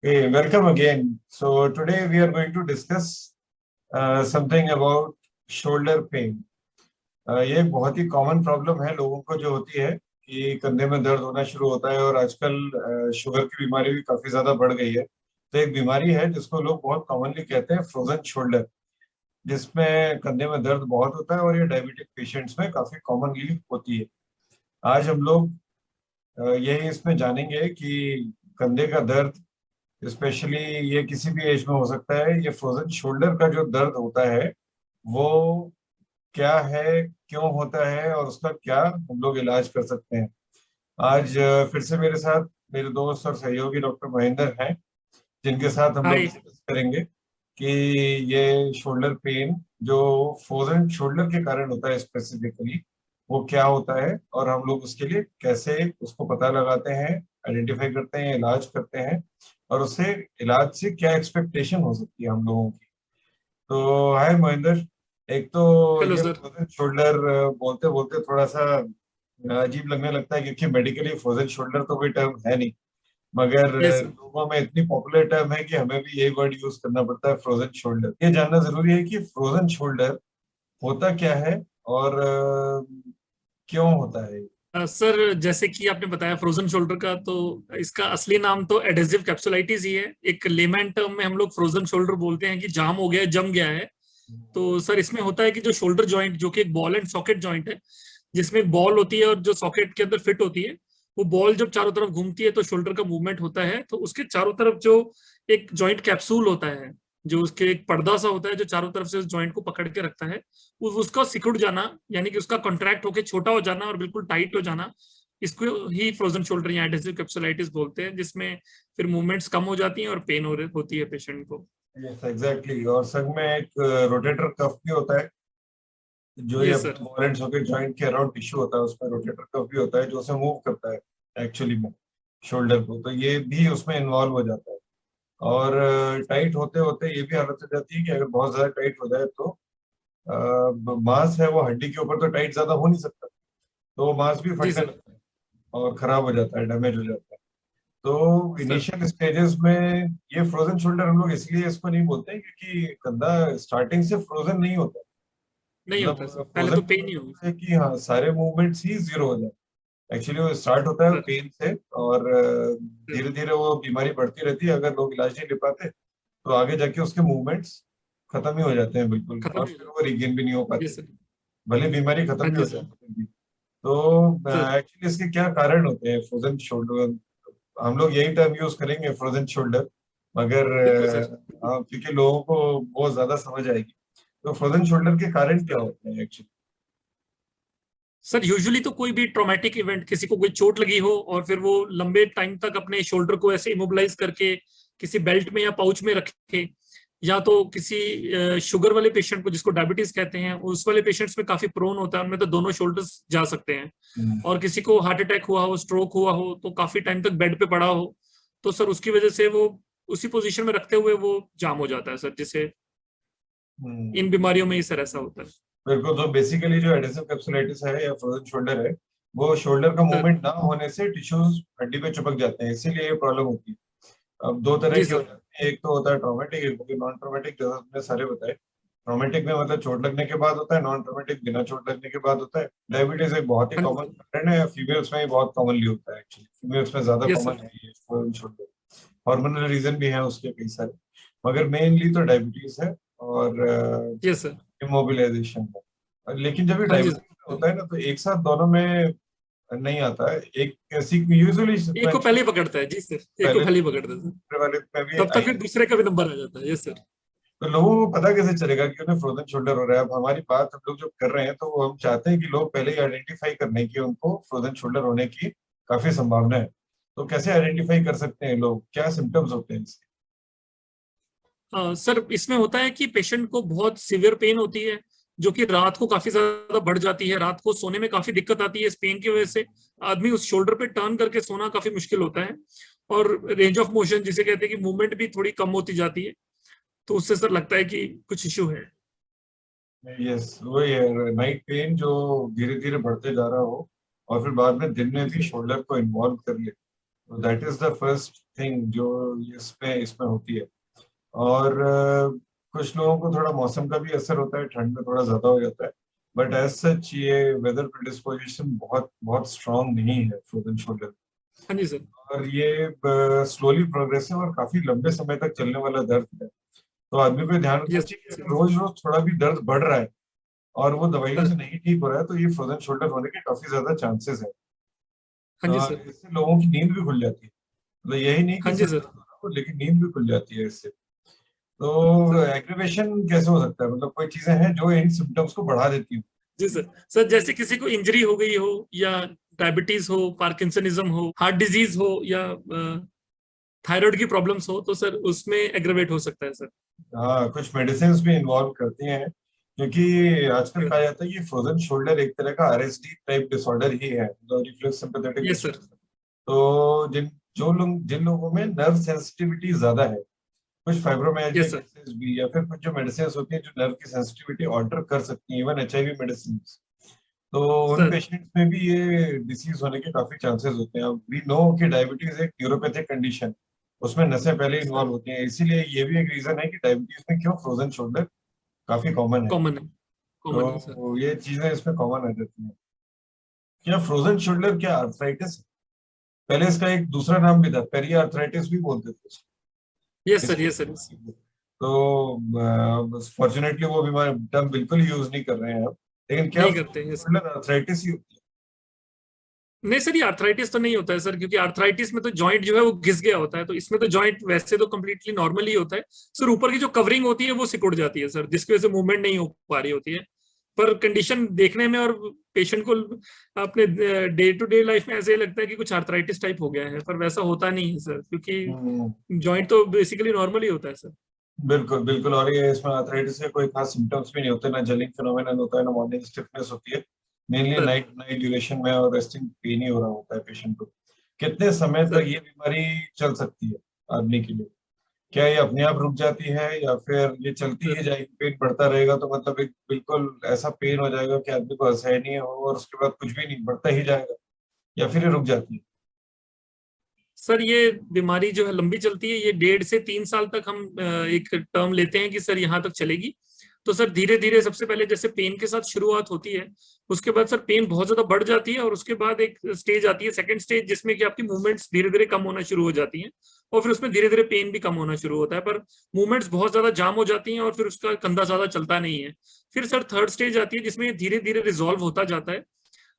Hey, welcome again. So today we are going to discuss something about shoulder pain. ये एक बहुत ही common problem है लोगों को जो होती है कि कंधे में दर्द होना शुरू होता है और आजकल शुगर की बीमारी भी काफी ज्यादा बढ़ गई है। तो एक बीमारी है जिसको लोग बहुत कॉमनली कहते हैं फ्रोजन शोल्डर, जिसमें कंधे में दर्द बहुत होता है और ये डायबिटिक पेशेंट्स में काफी कॉमनली होती है। आज हम लोग यही इसमें जानेंगे कि कंधे का दर्द, स्पेशली ये किसी भी एज में हो सकता है, ये फ्रोजन शोल्डर का जो दर्द होता है वो क्या है, क्यों होता है और उसका क्या हम लोग इलाज कर सकते हैं। आज फिर से मेरे साथ मेरे दोस्त और सहयोगी डॉक्टर महेंद्र हैं, जिनके साथ हम लोग हाय। डिस्कस करेंगे कि ये शोल्डर पेन जो फ्रोजन शोल्डर के कारण होता है स्पेसिफिकली, वो क्या होता है और हम लोग उसके लिए कैसे उसको पता लगाते हैं, आइडेंटिफाई करते हैं, इलाज करते हैं और उससे इलाज से क्या एक्सपेक्टेशन हो सकती है हम लोगों की। तो हाय महेंद्र, एक तो हेलो ये सर। फ्रोजन शोल्डर बोलते बोलते थोड़ा सा अजीब लगने लगता है क्योंकि मेडिकली फ्रोजन शोल्डर तो कोई टर्म है नहीं, मगर यस सर। लोगों में इतनी पॉपुलर टर्म है कि हमें भी यही वर्ड यूज करना पड़ता है, फ्रोजन शोल्डर। ये जानना जरूरी है कि फ्रोजन शोल्डर होता क्या है और क्यों होता है। सर, जैसे कि आपने बताया फ्रोजन शोल्डर का, तो इसका असली नाम तो एडेसिव कैप्सुलाइटिस ही है। एक लेमैन टर्म में हम लोग फ्रोजन शोल्डर बोलते हैं कि जाम हो गया है, जम गया है। तो सर, इसमें होता है कि जो शोल्डर जॉइंट, जो कि एक बॉल एंड सॉकेट जॉइंट है, जिसमें एक बॉल होती है और जो सॉकेट के अंदर फिट होती है, वो बॉल जब चारों तरफ घूमती है तो शोल्डर का मूवमेंट होता है। तो उसके चारों तरफ जो एक जॉइंट कैप्सूल होता है, जो उसके एक पर्दा सा होता है जो चारों तरफ से उस जॉइंट को पकड़ के रखता है, उसका सिकुड़ जाना, यानी कि उसका कॉन्ट्रैक्ट होकर छोटा हो जाना और बिल्कुल टाइट हो जाना, इसको ही फ्रोजन शोल्डर या एडेसिव कैप्सुलाइटिस बोलते हैं, जिसमें फिर मूवमेंट्स कम हो जाती हैं और पेन होती है पेशेंट को। Yes exactly. और संग में एक रोटेटर कफ भी होता है, जो ये ये अपने sir. Ball and socket joint के अराउंड टिश्यू होता है, उसमें रोटेटर कफ भी होता है जो उसे मूव करता है एक्चुअली में शोल्डर को। तो ये भी उसमें इन्वॉल्व हो जाता है और टाइट होते होते ये भी हालत हो जाती है कि अगर बहुत ज्यादा टाइट हो जाए तो मांस है वो हड्डी के ऊपर तो टाइट ज्यादा हो नहीं सकता, तो वो मांस भी जी फटने सर। लगता है और खराब हो जाता है, डैमेज हो जाता है। तो सर, इनिशियल स्टेजेस में ये फ्रोजन शोल्डर हम लोग इसलिए इसको नहीं बोलते हैं क्योंकि कंधा स्टार्टिंग से फ्रोजन नहीं होता। नहीं होता सर, मतलब पहले फ्रोजन तो पेन ही होगी। है कि हाँ सारे मूवमेंट्स ही जीरो हो जाए। एक्चुअली वो स्टार्ट होता है सर। पेन से और सर, धीरे धीरे वो बीमारी बढ़ती रहती है। अगर लोग इलाज नहीं ले पाते तो आगे जाके उसके मूवमेंट्स खत्म ही हो जाते हैं बिल्कुल, खत्म और ही हो फिर वो जाता रिगेन भी नहीं हो है। जी पाते, सर। भले बीमारी खत्म हाँ भी जी हो सर। जाए तो फिर भी। तो सर। एक्चुअली इसके क्या कारण होते हैं फ्रोजन शोल्डर, हम लोग यही टर्म यूज करेंगे फ्रोजन शोल्डर, मगर बिल्कुल सर। हाँ क्योंकि लोगों को बहुत ज्यादा समझ आएगी। तो फ्रोजन शोल्डर के कारण क्या सर, होते हैं एक्चुअली। सर यूजुअली तो कोई भी ट्रॉमेटिक इवेंट, किसी को कोई चोट लगी हो और फिर वो लंबे टाइम तक अपने शोल्डर को ऐसे इमोबिलाइज करके किसी बेल्ट में या पाउच में रखे, या तो किसी शुगर वाले पेशेंट को, जिसको डायबिटीज कहते हैं, उस वाले पेशेंट्स में काफी प्रोन होता है, उनमें तो दोनों शोल्डर्स जा सकते हैं। और किसी को हार्ट अटैक हुआ हो, स्ट्रोक हुआ हो, तो काफी टाइम तक बेड पे पड़ा हो, तो सर उसकी वजह से वो उसी पोजीशन में रखते हुए वो जाम हो जाता है सर, जिसे हम्म। इन बीमारियों में ही सर ऐसा होता है। बिल्कुल। तो बेसिकली जो एडेसिव कैप्सुलाइटिस है या फ्रोजन शोल्डर है, वो शोल्डर का सर। मूवमेंट ना होने से टिश्यूज हड्डी पे चिपक जाते हैं, इसीलिए ये प्रॉब्लम होती है। अब दो तरह जी की हो सर। जाती है, एक तो होता है ट्रॉमेटिक, एक होती है नॉन ट्रॉमेटिक, जैसा तुमने सारे बताए। ट्रॉमेटिक में मतलब चोट लगने के बाद होता है, नॉन ट्रॉमेटिक बिना चोट लगने के बाद होता है। डायबिटीज एक बहुत ही हाँ जी कॉमन सर। कारण है, फीमेल्स में ही बहुत कॉमनली होता है, एक्चुअली फीमेल्स में ज्यादा यस कॉमन सर। है ये फ्रोजन शोल्डर। हार्मोनल रीजन भी है उसके कई सारे, मगर मेनली तो डायबिटीज है और यस सर। इमोबिलाइजेशन है। लेकिन जब ये हाँ जी डायबिटीज सर। होता है ना तो एक साथ दोनों में नहीं आता है, एक यूजुअली एक को पहले ही पकड़ता है, जी सर, एक को पहले पहले ही पकड़ता है सर। वाले में भी तब तक आई। फिर दूसरे का भी नंबर आ जाता है। Yes sir. तो लोगों को पता कैसे चलेगा कि उन्हें फ्रोजन शोल्डर हो रहा है। अब हमारी बात हम लोग जब कर रहे हैं तो वो हम चाहते हैं कि लोग पहले ही आइडेंटिफाई करने की उनको फ्रोजन शोल्डर होने की काफी संभावना है। तो कैसे आइडेंटिफाई कर सकते हैं लोग, क्या सिम्टम्स होते हैं इसके। सर, इसमें होता है कि पेशेंट को बहुत सीवियर पेन होती है, जो कि रात को काफी ज्यादा बढ़ जाती है। रात को सोने में काफी दिक्कत आती है इस पेन की वजह से। आदमी उस शोल्डर पे टर्न करके सोना काफी मुश्किल होता है। और रेंज ऑफ मोशन, जिसे कहते हैं कि मूवमेंट भी थोड़ी कम होती जाती है। तो उससे सर लगता है कि कुछ इश्यू है। यस वही है, नाइट पेन जो धीरे धीरे बढ़ते जा रहा हो और फिर बाद में दिन में जी भी सर। शोल्डर को इन्वॉल्व कर ले। That is the first thing जो इसमें इसमें होती है। और कुछ लोगों को थोड़ा मौसम का भी असर होता है, ठंड में थोड़ा ज्यादा हो जाता है, बट एज सच ये वेदर प्रेडिस्पोजिशन बहुत बहुत स्ट्रांग नहीं है फ्रोजन शोल्डर। हाँ जी सर। और ये स्लोली प्रोग्रेसिव और काफी लंबे समय तक चलने वाला दर्द है। तो आदमी को ध्यान रखना यस चाहिए कि सर। अगर रोज रोज थोड़ा भी दर्द बढ़ रहा है और वो दवाइयों सर से नहीं ठीक हो रहा है, तो ये फ्रोजन शोल्डर होने के काफी ज्यादा चांसेस है। हाँ जी सर। इससे लोगों की नींद भी खुल जाती है। मतलब यही नहीं कि हाँ जी सिर्फ सर। दर्द हो रहा हो, लेकिन नींद भी खुल जाती है इससे। तो सर एग्रीवेशन कैसे हो सकता है? मतलब कोई चीजें हैं जो इन सिम्टम्स को बढ़ा देती हैं। जी सर। सर जैसे किसी को इंजरी हो गई हो, या डायबिटीज हो, पार्किंसनिज्म हो, हार्ट डिजीज हो, या थायराइड की प्रॉब्लम्स हो, तो सर उसमें एग्रेवेट हो सकता है सर। हाँ, कुछ मेडिसिन भी इन्वॉल्व करती हैं, क्योंकि आजकल कहा जाता है ये फ्रोजन शोल्डर एक तरह का आरएसडी टाइप डिसऑर्डर ही है, मतलब reflex sympathetic yes sir. Disorder. तो जिन लोगों में नर्व सेंसिटिविटी ज्यादा है, कुछ फाइब्रोमाइल्जिया यस सर। केसेस भी, या फिर कुछ जो मेडिसिन होती है जो नर्व की सेंसिटिविटी ऑल्टर कर सकती है, इवन एचआईवी मेडिसिन, तो उन सर पेशेंट्स में भी ये डिसीज होने के काफी चांसेस होते हैं। अब वी नो कि डायबिटीज एक न्यूरोपैथिक कंडीशन, उसमें नसें पहले इन्वॉल्व सर होती हैं, इसीलिए ये भी एक रीजन है कि डायबिटीज में क्यों फ्रोजन शोल्डर काफी कॉमन है। कॉमन है। कॉमन है सर। तो ये चीजें इसमें कॉमन आ जाती हैं। क्या फ्रोजन शोल्डर क्या आर्थराइटिस है? पहले इसका एक दूसरा नाम भी था, पेरी आर्थराइटिस भी बोलते थे यस सर। Yes sir. इसको। तो फॉर्चुनेटली वो बीमार टर्म बिल्कुल यूज नहीं कर रहे हैं अब। लेकिन क्या नहीं करते। Frozen yes. शोल्डर आर्थराइटिस ही होती नहीं सर, ये आर्थराइटिस तो नहीं होता है सर, क्योंकि आर्थराइटिस में तो जॉइंट जो है वो घिस गया होता है, तो इसमें तो जॉइंट वैसे तो कम्प्लीटली नॉर्मल ही होता है सर। ऊपर की जो कवरिंग होती है वो सिकुड़ जाती है सर, जिसकी वजह से मूवमेंट नहीं हो पा रही होती है। पर कंडीशन देखने में और पेशेंट को अपने डे टू डे लाइफ में ऐसे ही लगता है कि कुछ आर्थराइटिस टाइप हो गया है, पर वैसा होता नहीं है सर, है। क्योंकि जॉइंट तो बेसिकली नॉर्मल ही होता है सर। बिल्कुल बिल्कुल। और ये इसमें आर्थराइटिस के कोई खास सिम्टम्स भी नहीं होते, ना जलिंग फिनोमेनन होता है, ना मॉर्निंग स्टिफनेस होती है। Mainly sir. Night night duration में और रेस्टिंग पेन ही हो रहा होता है पेशेंट को। कितने समय तक सर ये बीमारी चल सकती है आदमी के लिए? क्या ये अपने आप रुक जाती है, या फिर ये चलती ही सर जाएगी, पेन बढ़ता रहेगा, तो मतलब एक बिल्कुल ऐसा पेन हो जाएगा कि आदमी को असहनीय हो और उसके बाद कुछ भी नहीं, बढ़ता ही जाएगा, या फिर ये रुक जाती है? सर ये बीमारी जो है लंबी चलती है, ये 1.5 से 3 साल तक हम एक टर्म लेते हैं कि सर यहाँ तक चलेगी। तो सर धीरे धीरे सबसे पहले जैसे पेन के साथ शुरुआत होती है, उसके बाद सर पेन बहुत ज्यादा बढ़ जाती है, और उसके बाद एक स्टेज आती है, सेकंड स्टेज, जिसमें कि आपकी मूवमेंट्स धीरे धीरे कम होना शुरू हो जाती हैं, और फिर उसमें धीरे धीरे पेन भी कम होना शुरू होता है, पर मूवमेंट्स बहुत ज्यादा जाम हो जाती हैं, और फिर उसका कंधा ज्यादा चलता नहीं है। फिर सर थर्ड स्टेज आती है, जिसमें धीरे धीरे रिजॉल्व होता जाता है,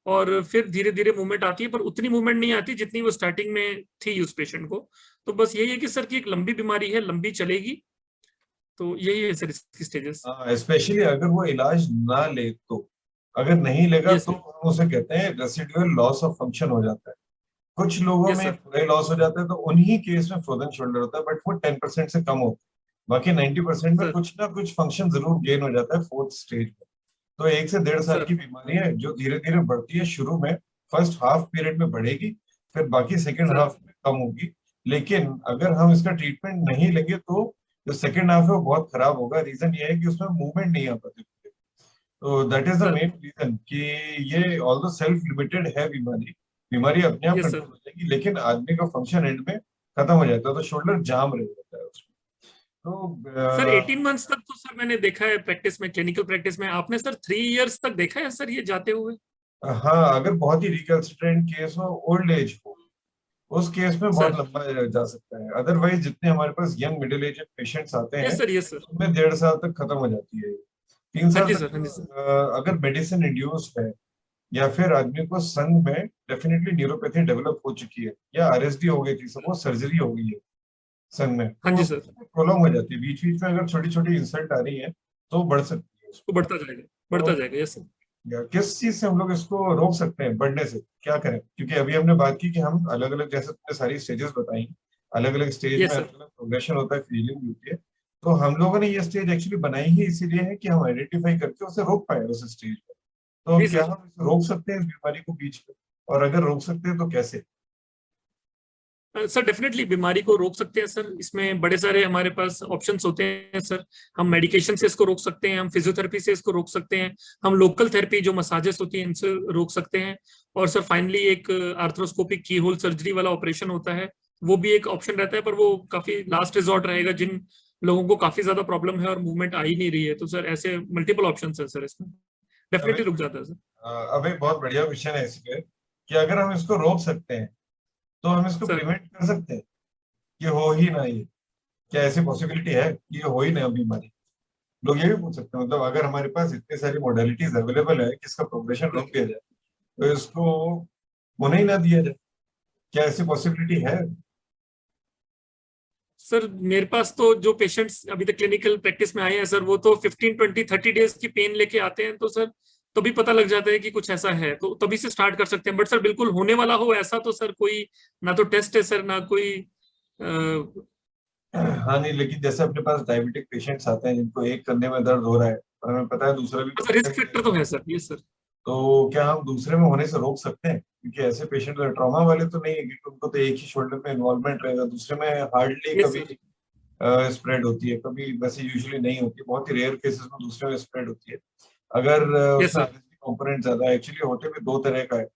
और फिर धीरे धीरे मूवमेंट आती है, पर उतनी मूवमेंट नहीं आती जितनी वो स्टार्टिंग में थी उस पेशेंट को। तो बस यही है कि सर की एक लंबी बीमारी है, लंबी चलेगी। तो यही है सर इसकी स्टेजेस। हाँ, स्पेशली अगर वो इलाज ना ले तो, अगर नहीं लेगा यस तो सर। हम उसे कहते हैं रेसिडुअल लॉस ऑफ फंक्शन हो जाता है। कुछ लोगों यस में सर। पूरा लॉस हो जाता है, तो उन्हीं केस में फ्रोजन शोल्डर होता है, बट वो 10% से कम होता है। बाकी 90% में सर। कुछ ना कुछ फंक्शन जरूर गेन हो जाता है फोर्थ स्टेज में। तो 1 से 1.5 साल सर। की बीमारी है जो धीरे धीरे बढ़ती है। शुरू में फर्स्ट हाफ पीरियड में बढ़ेगी, फिर बाकी सेकेंड सर। हाफ में कम होगी। लेकिन अगर हम इसका ट्रीटमेंट नहीं लेंगे तो जो सेकेंड हाफ है वो बहुत खराब होगा। रीजन ये है कि उसमें मूवमेंट नहीं आ पाती। तो that is the sir. Main reason कि ये ऑल्दो सेल्फ लिमिटेड है बीमारी, बीमारी अपने आप यस कंट्रोल सर। हो जाएगी, लेकिन आदमी का फंक्शन एंड में खत्म हो जाता है, तो शोल्डर जाम रह जाता है उसमें। सर तो 18 मंथ्स तक तो सर मैंने देखा है प्रैक्टिस में, क्लिनिकल प्रैक्टिस में। आपने सर 3 इयर्स तक देखा है सर ये जाते हुए? हाँ, अगर बहुत ही रिकल्सिट्रेंट केस हो, ओल्ड एज हो, उस केस में बहुत सर। लंबा जा सकता है। अदरवाइज जितने हमारे पास यंग मिडिल एज पेशेंट्स आते यस हैं, सर। Yes sir. उनमें 1.5 साल तक खत्म हो जाती है। तीन हाँ साल जी तक सर। हाँ जी सर। अगर मेडिसिन इंड्यूस्ड है, या फिर आदमी को संघ में डेफिनेटली न्यूरोपैथी डेवलप हो चुकी है, या आरएसडी हो गई थी, सपोज सर्जरी हो गई है संघ में, हाँ तो जी उस सर। प्रोलॉन्ग हो जाती है। बीच बीच में अगर छोटी छोटी इंसल्ट आ रही है तो बढ़ सकती है उसमें। वो बढ़ता जाएगा। बढ़ता तो जाएगा। Yes sir. या किस चीज से हम लोग इसको रोक सकते हैं बढ़ने से? क्या करें? क्योंकि अभी हमने बात की कि हम अलग अलग, जैसे तुमने सारी स्टेजेस बताई, अलग अलग स्टेज में यस सर। अलग अलग प्रोग्रेशन होता है, फीलिंग भी होती है। तो हम लोगों ने ये स्टेज एक्चुअली बनाई ही इसीलिए है कि हम आइडेंटिफाई करके उसे रोक पाए उस स्टेज पे। तो जी क्या सर। हम इसे रोक सकते हैं इस बीमारी को बीच में? और अगर रोक सकते हैं तो कैसे? सर डेफिनेटली बीमारी को रोक सकते हैं सर, इसमें बड़े सारे हमारे पास ऑप्शंस होते हैं सर। हम मेडिकेशन से इसको रोक सकते हैं, हम फिजियोथेरेपी से इसको रोक सकते हैं, हम लोकल थेरेपी जो मसाजेस होती है इनसे रोक सकते हैं। और सर फाइनली एक आर्थ्रोस्कोपिक की होल सर्जरी वाला ऑपरेशन होता है, वो भी एक ऑप्शन रहता है, पर वो काफी लास्ट रिजॉर्ट रहेगा जिन लोगों को काफी ज्यादा प्रॉब्लम है और मूवमेंट आ ही नहीं रही है। तो सर ऐसे मल्टीपल ऑप्शन है सर, इसमें अभी डेफिनेटली रुक जाता है सर। अब एक बहुत बढ़िया क्वेश्चन है इस पे कि अगर हम इसको रोक सकते हैं तो हम इसको सर प्रिवेंट कर सकते हैं कि हो ही ना ये। क्या ऐसी पॉसिबिलिटी है कि ये हो ही ना बीमारी? लोग ये भी पूछ सकते हैं, मतलब अगर हमारे पास इतनी सारी मॉडलिटीज अवेलेबल है कि इसका प्रोग्रेशन रोक दिया जाए तो इसको होने ही ना दिया जाए, क्या ऐसी पॉसिबिलिटी है? सर मेरे पास तो जो पेशेंट्स अभी तक क्लिनिकल प्रैक्टिस में आए हैं सर, वो तो 15, 20, 30 डेज की पेन लेके आते हैं, तो सर तभी पता लग जाता है कि कुछ ऐसा है, तो तभी से स्टार्ट कर सकते हैं। बट सर बिल्कुल होने वाला हो ऐसा तो सर कोई ना तो टेस्ट है सर, ना कोई हाँ नहीं, लेकिन जैसे अपने पास डायबिटिक पेशेंट्स आते हैं जिनको एक कंधे में दर्द हो रहा है और हमें पता है दूसरा भी रिस्क कंधे में, फैक्टर तो है सर ये सर। तो क्या हम दूसरे में होने से रोक सकते हैं? क्योंकि ऐसे पेशेंट ट्रॉमा वाले तो नहीं है क्योंकि उनको तो एक ही शोल्डर में इन्वॉल्वमेंट रहेगा, दूसरे में हार्डली ये कभी सर। स्प्रेड होती है, कभी वैसे यूजुअली नहीं होती, बहुत ही रेयर केसेस में दूसरे में स्प्रेड होती है। अगर ये उसमें सर। आरएसडी कंपोनेंट ज्यादा है, एक्चुअली होते भी दो तरह का है।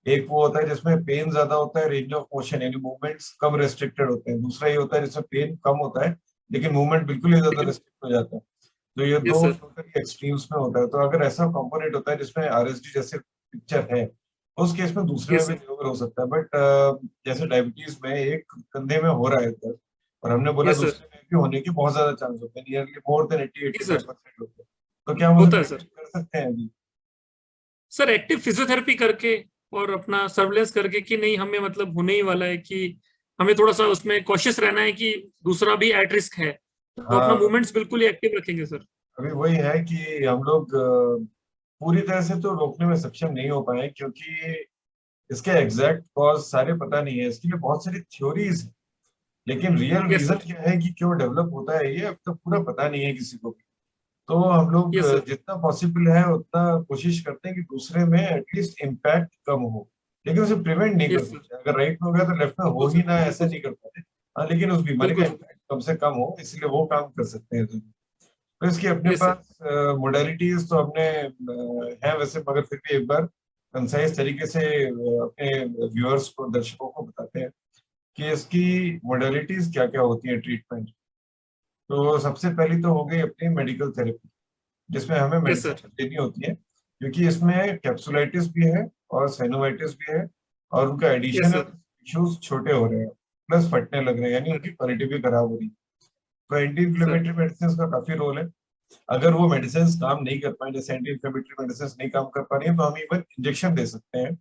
एक वो होता है जिसमें पेन ज्यादा होता है, रेंज ऑफ मोशन यानी मूवमेंट्स कम रेस्ट्रिक्टेड होते हैं। दूसरा ये होता है जिसमें पेन कम होता है लेकिन मूवमेंट बिल्कुल ही ज्यादा लेकिन रेस्ट्रिक्ट हो जाता है। तो ये ये दो सर। टोटली एक्सट्रीम्स में होता है। तो अगर ऐसा कंपोनेंट होता है जिसमें आरएसडी जैसे पिक्चर है, उस केस में दूसरे ये में भी सर। रिकवर हो सकता है। बट जैसे डायबिटीज में एक कंधे में हो रहा है दर्द और हमने बोला ये सर। दूसरे में भी होने की बहुत ज्यादा चांस होते हैं, नियरली मोर देन 80 ये 85 सर। परसेंट होते हैं। तो क्या हम उसे होता है प्रिवेंट सर। कर सकते हैं अभी? सर एक्टिव फिजियोथेरेपी करके और अपना सर्विलेंस करके कि नहीं हमें मतलब होने ही वाला है, कि हमें थोड़ा सा उसमें कॉशियस रहना है कि दूसरा भी एट रिस्क है, तो अपना हाँ, मूवमेंट्स बिल्कुल ही एक्टिव रखेंगे सर। अभी वही है कि हम लोग पूरी तरह से तो रोकने में सक्षम नहीं हो पाए क्योंकि इसके एग्जैक्ट कॉज सारे पता नहीं है। इसके लिए बहुत सारी थ्योरीज है लेकिन रियल यस रीजन सर। क्या है कि क्यों डेवलप होता है ये अब तक पूरा पता नहीं है किसी को भी। तो हम लोग यस सर। जितना पॉसिबल है उतना कोशिश करते हैं कि दूसरे में एटलीस्ट इम्पैक्ट कम हो, लेकिन उसे प्रिवेंट नहीं कर यस सर। सकते। अगर राइट में हो गया तो लेफ्ट में हो बिल्कुल ही सर। ना ऐसा बिल्कुल नहीं सर। कर पाते। हाँ, लेकिन उस बीमारी का बिल्कुल सर। इम्पैक्ट कम से कम हो इसलिए वो काम कर सकते हैं। तो इसकी अपने यस सर। पास मोडालिटीज तो हमने है वैसे, मगर फिर भी एक बार कंसाइज तरीके से अपने व्यूअर्स को, दर्शकों को बताते हैं कि इसकी मोडालिटीज क्या क्या होती है ट्रीटमेंट। तो सबसे पहली तो हो गई अपनी मेडिकल थेरेपी, जिसमें हमें यस मेडिसिन सर। देनी होती है क्योंकि इसमें कैप्सुलाइटिस भी है और साइनोवाइटिस भी है और उनका यस एडिशन है, सर। टिश्यूज छोटे हो रहे हैं प्लस फटने लग रहे हैं यानी उनकी क्वालिटी भी खराब हो रही है। तो एंटी सर। इन्फ्लेमेटरी मेडिसिन का काफी रोल है। अगर वो मेडिसिन काम नहीं कर पाए, जैसे एंटी इन्फ्लेमेटरी मेडिसिन नहीं काम कर पा रही है, तो हम इवन इंजेक्शन दे सकते हैं।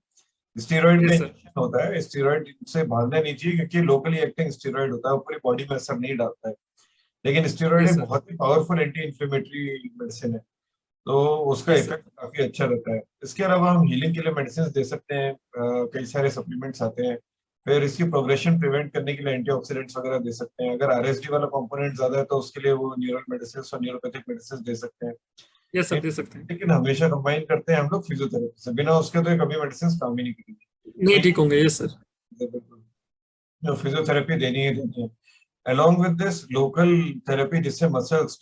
स्टीरॉइड का यस सर। इंजेक्शन होता है, स्टीरॉइड से भागना नहीं चाहिए क्योंकि लोकली एक्टिंग स्टीरॉइड होता है, वो पूरी बॉडी में असर नहीं डालता है। लेकिन स्टीरॉइड यस एक सर। बहुत ही पावरफुल एंटी इन्फ्लेमेटरी मेडिसिन है, तो उसका यस सर। इफेक्ट काफी अच्छा रहता है। इसके अलावा हम हीलिंग के लिए मेडिसिन दे सकते हैं, कई सारे सप्लीमेंट्स आते हैं। फिर इसकी प्रोग्रेशन प्रिवेंट करने के लिए एंटीऑक्सीडेंट्स वगैरह दे सकते हैं। अगर आरएसडी वाला कंपोनेंट ज्यादा है तो उसके लिए वो न्यूरल मेडिसिन और न्यूरोपैथिक मेडिसिन दे सकते हैं। यस सर दे सकते हैं। लेकिन हमेशा कंबाइन करते हैं हम लोग फिजियोथेरेपी से, बिना उसके तो ये कभी मेडिसिन काम ही नहीं करेंगी। तो नहीं ठीक होंगे। Yes sir. बिल्कुल जो फिजियोथेरेपी देनी है देनी है। Along with this local therapy, जिससे मसल्स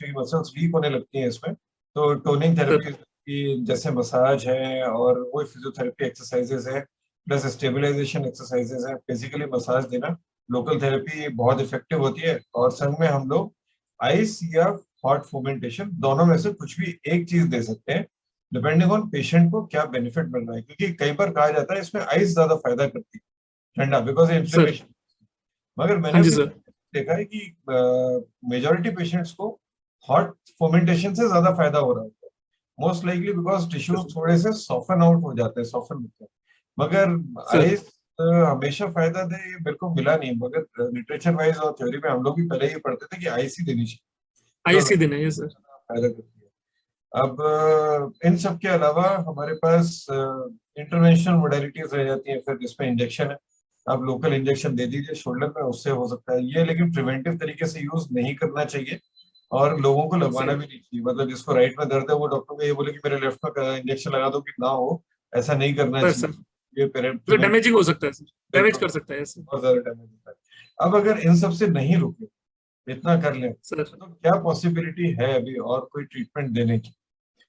वीक होने लगती हैं इसमें, तो टोनिंग सर। थेरेपी की जैसे मसाज है और वो फिजियोथेरेपी एक्सरसाइजेज है प्लस स्टेबलाइजेशन एक्सरसाइजेज है। बेसिकली मसाज देना लोकल थेरेपी बहुत इफेक्टिव होती है। और संग में हम लोग आइस या हॉट फोमेंटेशन दोनों में से कुछ भी एक चीज दे सकते हैं डिपेंडिंग ऑन पेशेंट को क्या बेनिफिट मिल रहा है, क्योंकि कई बार कहा जाता है इसमें आइस ज्यादा फायदा करती है ठंडा, बिकॉज सर। इन्फ्लेमेशन। मगर मैंने हाँ जी अपनी सर। देखा है कि मेजोरिटी पेशेंट्स को हॉट फर्मेंटेशन से ज्यादा फायदा हो रहा होता है, मोस्ट लाइकली बिकॉज टिश्यू थोड़े से सॉफन आउट हो जाते हैं, सॉफन होते हैं। मगर सर आइस हमेशा फायदा दे ये मेरे को मिला नहीं, मगर लिटरेचर वाइज और थ्योरी में हम लोग भी पहले ही पढ़ते थे कि आइस ही देनी चाहिए जो आईसी दिन है। Yes sir. फायदा करती है। अब इन सब के अलावा हमारे पास इंटरवेंशनल मोडेलिटीज रह जाती हैं फिर, जिसमें इंजेक्शन है। आप लोकल इंजेक्शन दे दीजिए शोल्डर में, उससे हो सकता है ये, लेकिन प्रिवेंटिव तरीके से यूज नहीं करना चाहिए और लोगों को लगवाना सर। भी नहीं चाहिए। मतलब जिसको राइट में दर्द है वो डॉक्टर को ये बोले कि मेरे लेफ्ट में इंजेक्शन लगा दो कि ना हो, ऐसा नहीं करना सर। चाहिए। सर ये तो प्रिवेंट डैमेजिंग हो सकता है सर, डैमेज बिल्कुल कर सकता है सर। बहुत ज्यादा डैमेज होता है। अब अगर इन सब से नहीं रुके, इतना कर लें, सर तो क्या पॉसिबिलिटी है अभी और कोई ट्रीटमेंट देने की?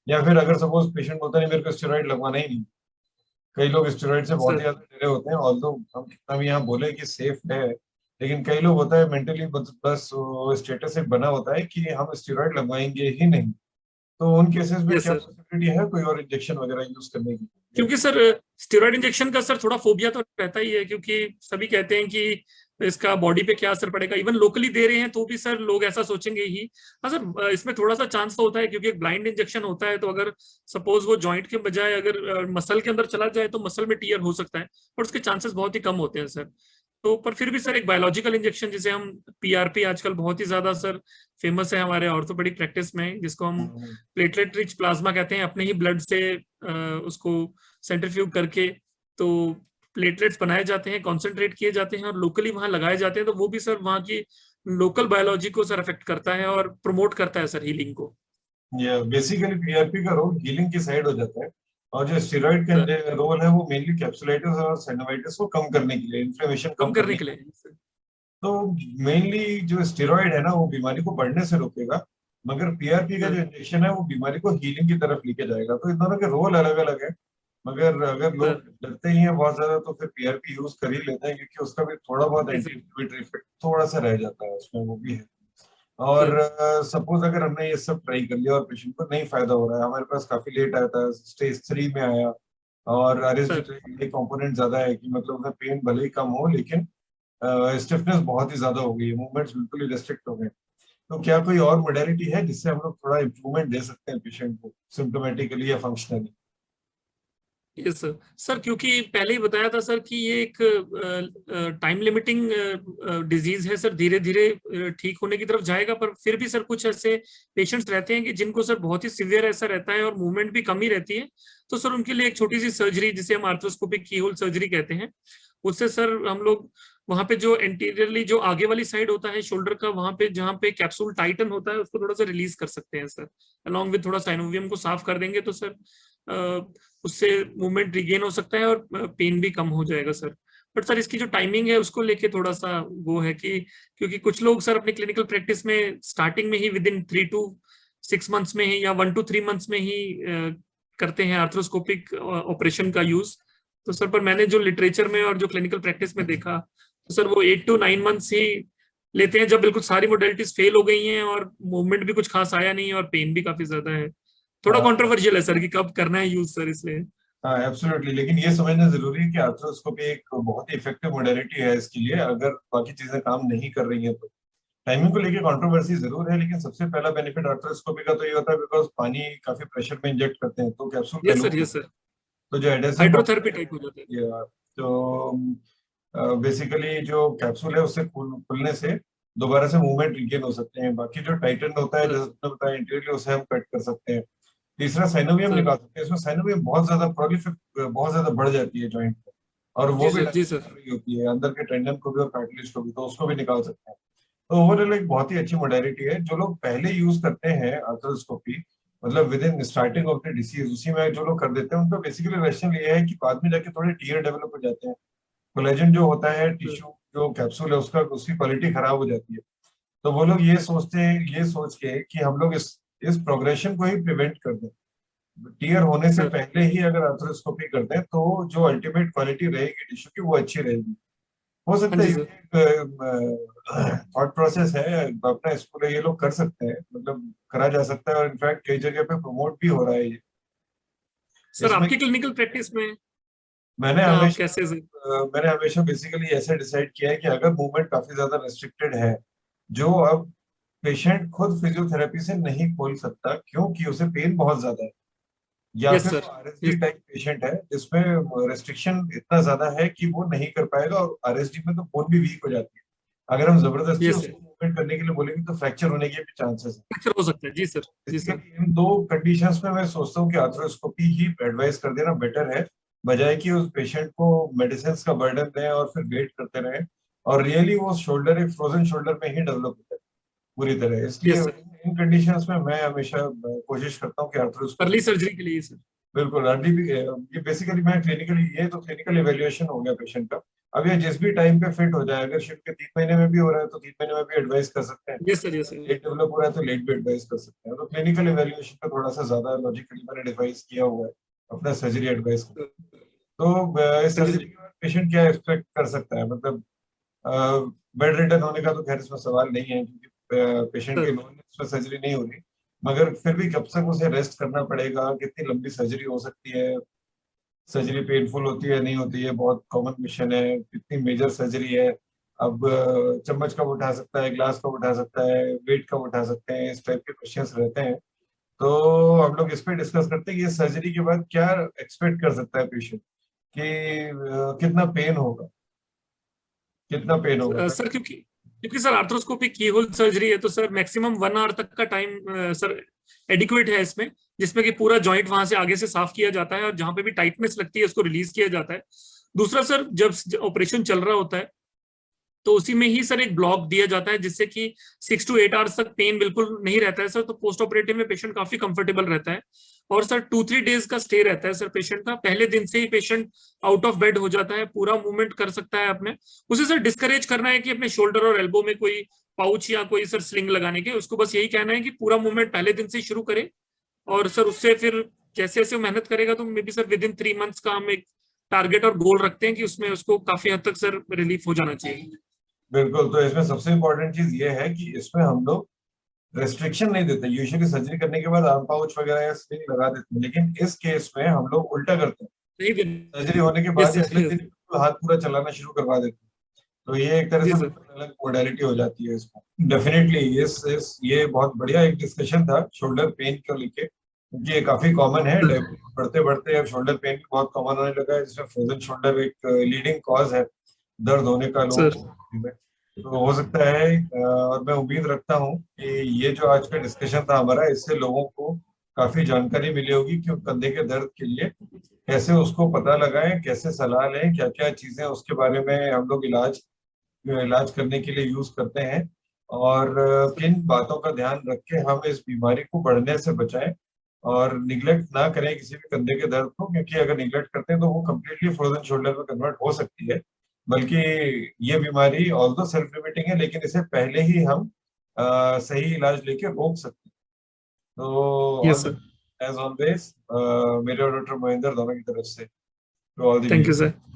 या फिर अगर सपोज पेशेंट बोलता नहीं मेरे को स्टेरॉइड लगवाना ही नहीं, कई लोग स्टेरॉइड से बहुत ही सर ज्यादा डरे होते हैं, ऑल्दो हम कितना भी यहाँ बोले कि सेफ है, लेकिन कई लोग होता है मेंटली बस स्टेटस एक बना होता है कि हम स्टेरॉइड लगवाएंगे ही नहीं। तो उन केसेस में यस क्या सर, पॉसिबिलिटी है कोई और इंजेक्शन वगैरह यूज करने की? क्योंकि सर स्टेरॉइड इंजेक्शन का सर थोड़ा फोबिया तो रहता ही है, क्योंकि सभी कहते हैं कि इसका बॉडी पे क्या असर पड़ेगा। इवन लोकली दे रहे हैं तो भी सर लोग ऐसा सोचेंगे ही। हाँ सर, इसमें थोड़ा सा चांस तो होता है, क्योंकि एक ब्लाइंड इंजेक्शन होता है, तो अगर सपोज वो जॉइंट के बजाय अगर मसल के अंदर चला जाए तो मसल में टीयर हो सकता है, और उसके चांसेस बहुत ही कम होते हैं सर। तो पर फिर भी सर एक बायोलॉजिकल इंजेक्शन जिसे हम पीआरपी आजकल बहुत ही ज्यादा सर फेमस है हमारे ऑर्थोपेडिक प्रैक्टिस में, जिसको हम प्लेटलेट रिच प्लाज्मा कहते हैं, अपने ही ब्लड से उसको सेंट्रीफ्यूग करके तो प्लेटलेट्स बनाए जाते हैं, कॉन्सेंट्रेट किए जाते हैं और लोकली वहां लगाए जाते हैं। तो वो भी सर वहां की लोकल बायोलॉजी को सर अफेक्ट करता है और प्रमोट करता है सर हीलिंग को। ये बेसिकली पीआरपी का रोल हीलिंग की साइड हो जाता है, और जो स्टेरॉइड सर का रोल है वो मेनली कैप्सुलाइटिस और साइनोवाइटिस को कम करने के लिए, इन्फ्लेमेशन कम कम करने करने के के लिए। लिए सर। तो मेनली जो स्टेरॉइड है ना वो बीमारी को बढ़ने से रोकेगा, मगर पीआरपी का जो सर इंजेक्शन है वो बीमारी को हीलिंग की तरफ लेके जाएगा। तो इन दोनों के रोल अलग अलग है, मगर अगर लोग सर डरते ही हैं बहुत ज्यादा तो फिर पीआरपी यूज कर ही लेते हैं, क्योंकि उसका भी थोड़ा बहुत जी एंटी सर, इंफ्लेमेटरी इफेक्ट थोड़ा सा रह जाता है उसमें, वो भी है। सर और सपोज अगर हमने ये सब ट्राई कर लिया और पेशेंट को नहीं फायदा हो रहा है, हमारे पास काफी लेट आया था, स्टेज 3 में आया, और आरएसडी सर ये कंपोनेंट ज्यादा है कि मतलब उसमें पेन भले ही कम हो लेकिन स्टिफनेस बहुत ही ज्यादा हो गई है, मूवमेंट्स बिल्कुल ही रेस्ट्रिक्ट हो गए, तो क्या कोई और मोडेलिटी है जिससे हम लोग थोड़ा इम्प्रूवमेंट दे सकते हैं पेशेंट को सिम्टोमेटिकली या फंक्शनली? Yes sir. सर क्योंकि पहले ही बताया था सर कि ये एक टाइम लिमिटिंग डिजीज है सर, धीरे धीरे ठीक होने की तरफ जाएगा, पर फिर भी सर कुछ ऐसे पेशेंट्स रहते हैं कि जिनको सर बहुत ही सिवियर ऐसा रहता है और मूवमेंट भी कम ही रहती है। तो सर उनके लिए एक छोटी सी सर्जरी जिसे हम आर्थ्रोस्कोपिक कीहोल सर्जरी कहते हैं, उससे सर हम लोग वहां पे जो एंटीरियरली जो आगे वाली साइड होता है शोल्डर का, वहां पे जहाँ पे कैप्सूल टाइटन होता है उसको थोड़ा सा रिलीज कर सकते हैं सर। अलॉन्ग विद थोड़ा साइनोवियम को साफ कर देंगे तो सर उससे मूवमेंट रिगेन हो सकता है और पेन भी कम हो जाएगा सर। बट सर इसकी जो टाइमिंग है उसको लेके थोड़ा सा वो है कि क्योंकि कुछ लोग सर अपनी क्लिनिकल प्रैक्टिस में स्टार्टिंग में ही विद इन 3 to 6 months में ही या 1 to 3 months में ही करते हैं आर्थ्रोस्कोपिक ऑपरेशन का यूज। तो सर पर मैंने जो लिटरेचर में और जो क्लिनिकल प्रैक्टिस में देखा तो सर वो 8 to 9 months ही लेते हैं, जब बिल्कुल सारी मोडेलिटीज फेल हो गई हैं और मूवमेंट भी कुछ खास आया नहीं और पेन भी काफी ज्यादा है। थोड़ा कंट्रोवर्शियल है सर कि कब करना है यूज सर, इसलिए। हाँ एब्सोल्युटली, लेकिन ये समझना जरूरी है कि आर्थ्रोस्कोपी एक बहुत ही इफेक्टिव मोडेलिटी है इसके लिए, अगर बाकी चीजें काम नहीं कर रही हैं तो। टाइमिंग को लेके कंट्रोवर्सी जरूर है, लेकिन सबसे पहला बेनिफिट आर्थ्रोस्कोपी का तो ये होता है बिकॉज पानी काफी प्रेशर में इंजेक्ट करते हैं तो capsule yes dilute sir, yes होता है, सर। तो जो एडेसिव हाइड्रोथेरेपी टाइप हो जाता है। तो बेसिकली जो कैप्सूल है उससे खुलने से दोबारा से मूवमेंट रिगेन हो सकते हैं। बाकी जो टाइटन होता है सर जैसे तुमने बताया इंटीरियर, उसे हम कट कर सकते हैं। तीसरा साइनोवियम सर निकाल सकते हैं, इसमें साइनोवियम बहुत ज्यादा प्रोलिफिक, बहुत ज्यादा बढ़ जाती है जॉइंट पे, और वो जी भी सर, जी डैमेज सर। कर रही होती है अंदर के टेंडन को भी और कार्टिलेज को भी, तो उसको भी निकाल सकते हैं। तो ओवरऑल एक बहुत ही अच्छी मोडेलिटी है। जो लोग पहले यूज करते हैं आर्थ्रोस्कोपी, मतलब with in starting of the disease उसी में जो लोग कर देते हैं, उनका बेसिकली रेशनल ये है कि बाद में जाके थोड़े टीयर डेवलप हो जाते हैं, कोलेजन जो होता है टिश्यू जो कैप्सूल है उसका उसकी क्वालिटी खराब हो जाती है। तो वो लोग ये सोचते हैं, ये सोच के कि हम लोग इस प्रोग्रेशन को ही प्रिवेंट कर दें, टीयर होने से सर पहले ही अगर आर्थ्रोस्कोपी कर दें तो जो अल्टीमेट क्वालिटी रहेगी टिश्यू की वो अच्छी रहेगी। हो हाँ सकता है जी ये सर। थॉट प्रोसेस है, अपना स्कूल है, ये लोग कर सकते हैं, मतलब करा जा सकता है, और इनफैक्ट कई जगह पे प्रमोट भी हो रहा है ये। सर इसमें आपकी क्लिनिकल प्रैक्टिस में मैंने क्या आप हमेशा कैसे सर? मैंने हमेशा बेसिकली ऐसे डिसाइड किया है कि अगर मूवमेंट काफी ज्यादा रेस्ट्रिक्टेड है, जो अब पेशेंट खुद फिजियोथेरेपी से नहीं खोल सकता क्योंकि उसे पेन बहुत ज्यादा है, या यस फिर सर, वो आरएसडी यस टाइप पेशेंट है जिसमें रेस्ट्रिक्शन इतना ज्यादा है कि वो नहीं कर पाएगा, और आरएसडी में तो बोन भी वीक हो जाती है, अगर हम जबरदस्ती यस सर। उसको मूवमेंट करने के लिए बोलेंगे तो फ्रैक्चर होने के भी चांसेस है। फ्रैक्चर हो सकता है, जी सर, जी सर। बेसिकली इन दो कंडीशंस में मैं सोचता हूँ कि आर्थ्रोस्कोपी ही एडवाइस कर देना बेटर है, बजाय कि उस पेशेंट को मेडिसिन का बर्डन दें और फिर वेट करते रहें, और रियली वो शोल्डर एक फ्रोजन शोल्डर में ही डेवलप होता है पूरी तरह। इसलिए यस सर। इन कंडीशंस में मैं हमेशा कोशिश करता हूँ कि आर्थ्रोस्कोपी अर्ली सर्जरी के लिए सर। बिल्कुल अर्ली भी ये बेसिकली मैं क्लिनिकली, ये तो क्लिनिकल इवेल्युएशन हो गया पेशेंट का। अब ये जिस भी टाइम पे फिट हो जाए, अगर शिफ्ट के 3 महीने में भी हो रहा है तो 3 महीने में भी एडवाइस कर सकते हैं, yes sir, yes sir. Late develop हो रहा है तो लेट भी एडवाइस कर सकते हैं। तो क्लिनिकल इवेल्युएशन का थोड़ा सा ज्यादा लॉजिकली मैंने डिवाइस किया हुआ है अपना सर्जरी एडवाइस को। तो इस हाँ जी सर्जरी सर। के बाद पेशेंट क्या एक्सपेक्ट कर सकता है, मतलब बेड रिटर्न होने का तो खैर इसमें सवाल नहीं है, क्योंकि पेशेंट के सर, नॉन इसमें सर्जरी नहीं हो रही। मगर फिर भी कब तक उसे रेस्ट करना पड़ेगा, कितनी लंबी सर्जरी हो सकती है, सर्जरी पेनफुल होती है नहीं होती है, बहुत कॉमन क्वेश्चन है, कितनी मेजर सर्जरी है। अब चम्मच कब उठा सकता है, ग्लास कब उठा सकता है, वेट कब उठा सकते हैं, इस टाइप के क्वेश्चंस रहते हैं। तो हम लोग इस पे डिस्कस करते हैं कि ये सर्जरी के बाद क्या एक्सपेक्ट कर सकता है पेशेंट, कि कितना पेन होगा, कितना पेन होगा। सर क्योंकि क्योंकि सर आर्थ्रोस्कोपी की होल सर्जरी है, तो सर मैक्सिमम 1 आवर तक का टाइम सर एडिक्वेट है इसमें, जिसमें कि पूरा जॉइंट वहां से आगे से साफ किया जाता है और जहां पे भी टाइटनेस लगती है उसको रिलीज किया जाता है। दूसरा सर, जब ऑपरेशन चल रहा होता है तो उसी में ही सर एक ब्लॉक दिया जाता है, जिससे कि 6 to 8 आवर्स तक पेन बिल्कुल नहीं रहता है सर। तो पोस्ट ऑपरेटिव में पेशेंट काफी कंफर्टेबल रहता है। और सर 2-3 डेज का स्टे रहता है सर पेशेंट का। पहले दिन से ही पेशेंट आउट ऑफ बेड हो जाता है, पूरा मूवमेंट कर सकता है अपने। उसे सर डिस्करेज करना है कि अपने शोल्डर और एल्बो में कोई पाउच या कोई सर स्लिंग लगाने के, उसको बस यही कहना है कि पूरा मूवमेंट पहले दिन से ही शुरू करे। और सर उससे फिर जैसे जैसे वो मेहनत करेगा तो may be sir with in 3 months का हम एक टारगेट और गोल रखते हैं कि उसमें उसको काफी हद तक सर रिलीफ हो जाना चाहिए। बिल्कुल, तो इसमें सबसे इम्पोर्टेंट चीज ये है कि इसमें हम लोग रेस्ट्रिक्शन नहीं देते। यूजुअली सर्जरी करने के बाद आर्म पाउच वगैरह या स्लिंग लगा देते हैं, लेकिन इस केस में हम लोग उल्टा करते हैं। नहीं दिन। सर्जरी होने के यस बाद ही सर, अगले यस। दिन बिल्कुल हाथ पूरा चलाना शुरू करवा देते हैं। तो ये एक तरह जी से सर। बिल्कुल अलग मोडालिटी हो जाती है इसमें। डेफिनेटली ये बहुत बढ़िया एक डिस्कशन था शोल्डर पेन को लेके, क्योंकि ये काफी कॉमन है। बढ़ते बढ़ते अब शोल्डर पेन भी बहुत कॉमन होने लगा है, जिसमें फ्रोजन शोल्डर एक लीडिंग कॉज है दर्द होने का लोगों सर, को। तो हो सकता है और मैं उम्मीद रखता हूँ कि ये जो आज का डिस्कशन था हमारा, इससे लोगों को काफी जानकारी मिली होगी कि कंधे के दर्द के लिए कैसे उसको पता लगाएं, कैसे सलाह लें, क्या क्या चीजें उसके बारे में हम लोग इलाज करने के लिए यूज करते हैं, और किन बातों का ध्यान रख के हम इस बीमारी को बढ़ने से बचाएं, और निगलेक्ट ना करें किसी भी कंधे के दर्द को, क्योंकि अगर निगलेक्ट करते हैं तो वो कम्प्लीटली फ्रोजन शोल्डर में कन्वर्ट हो सकती है। बल्कि ये बीमारी ऑल्दो सेल्फ लिमिटिंग है, लेकिन इसे पहले ही हम सही इलाज लेके रोक सकते हैं। तो all yes the sir. As always, मेरे और डॉक्टर महेंद्र दोनों की तरफ से to all the thank you viewers. Sir.